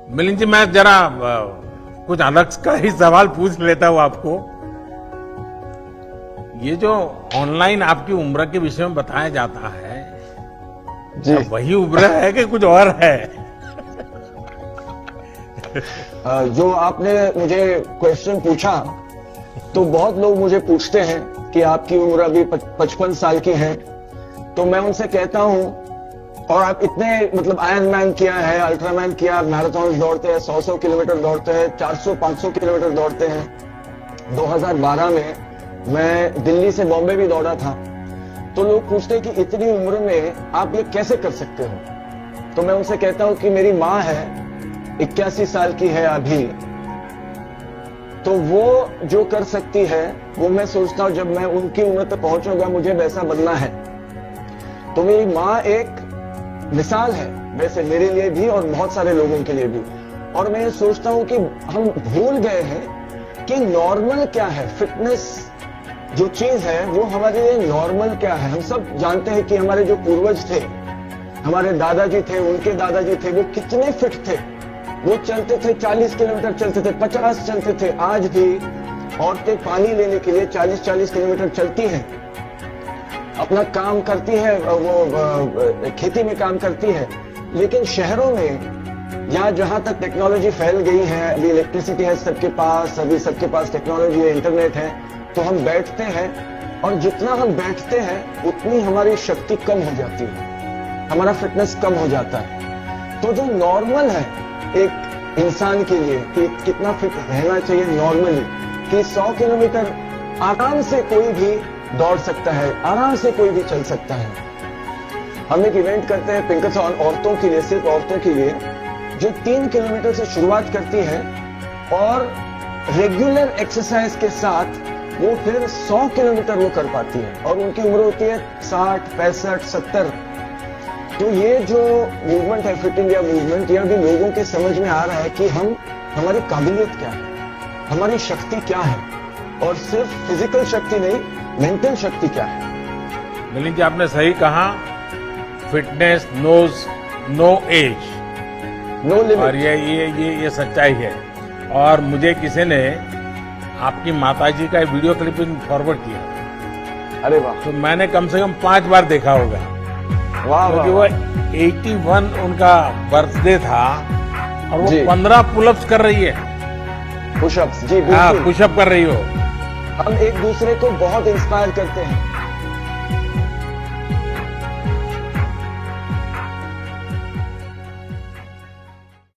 मिलिंद जी, मैं जरा कुछ अलग का ही सवाल पूछ लेता हूँ आपको। ये जो ऑनलाइन आपकी उम्र के विषय में बताया जाता है, जी। क्या वही उम्र है कि कुछ और है? जो आपने मुझे क्वेश्चन पूछा, तो बहुत लोग मुझे पूछते हैं कि आपकी उम्र अभी 55 साल की है, तो मैं उनसे कहता हूं, और आप इतने मतलब आयरन मैन किया है, अल्ट्रामैन किया, मैराथन दौड़ते हैं, 100 किलोमीटर दौड़ते हैं, 400-500 किलोमीटर दौड़ते हैं। 2012 में मैं दिल्ली से बॉम्बे भी दौड़ा था। तो लोग पूछते हैं कि इतनी उम्र में आप ये कैसे कर सकते हो? तो मैं उनसे कहता हूं कि मेरी माँ है, 81 साल की है अभी, तो वो जो कर सकती है वो मैं सोचता हूं जब मैं उनकी उम्र तक पहुंचूंगा मुझे वैसा बनना है। तो मेरी माँ एक मिसाल है वैसे मेरे लिए भी और बहुत सारे लोगों के लिए भी। और मैं ये सोचता हूं कि हम भूल गए हैं कि नॉर्मल क्या है। फिटनेस जो चीज है वो हमारे लिए नॉर्मल क्या है। हम सब जानते हैं कि हमारे जो पूर्वज थे, हमारे दादाजी थे, उनके दादाजी थे, वो कितने फिट थे। वो चलते थे 40 किलोमीटर चलते थे, 50 चलते थे। आज भी औरतें पानी लेने के लिए 40-40 किलोमीटर चलती हैं, अपना काम करती है, वो खेती में काम करती है। लेकिन शहरों में या जहां तक टेक्नोलॉजी फैल गई है, अभी इलेक्ट्रिसिटी है सबके पास, अभी सबके पास टेक्नोलॉजी है, इंटरनेट है, तो हम बैठते हैं और जितना हम बैठते हैं उतनी हमारी शक्ति कम हो जाती है, हमारा फिटनेस कम हो जाता है। तो जो नॉर्मल है एक इंसान के लिए कि कितना फिट रहना चाहिए नॉर्मली, कि 100 किलोमीटर आराम से कोई भी दौड़ सकता है, आराम से कोई भी चल सकता है। हम एक इवेंट करते हैं पिंकथॉन औरतों के लिए, सिर्फ औरतों के लिए, जो 3 किलोमीटर से शुरुआत करती है और रेगुलर एक्सरसाइज के साथ वो फिर 100 किलोमीटर वो कर पाती है। और उनकी उम्र होती है 60, 65, 70। तो ये जो मूवमेंट है, फिट इंडिया मूवमेंट, ये अभी लोगों के समझ में आ रहा है कि हमारी काबिलियत क्या है, हमारी शक्ति क्या है, और सिर्फ फिजिकल शक्ति नहीं, मेंटल शक्ति क्या है। मिलिंद जी, आपने सही कहा, fitness knows no age, no limit. और ये सच्चाई है। और मुझे किसी ने आपकी माताजी का वीडियो क्लिपिंग फॉरवर्ड किया। अरे वाह, तो मैंने कम से कम 5 बार देखा होगा, वाह क्योंकि वाह। वो 81 उनका बर्थडे था और वो जी। 15 पुलअप्स कर रही है। पुशअप्स, जी हाँ, बिल्कुल। पुशअप कर रही हो। हम एक दूसरे को बहुत इंस्पायर करते हैं।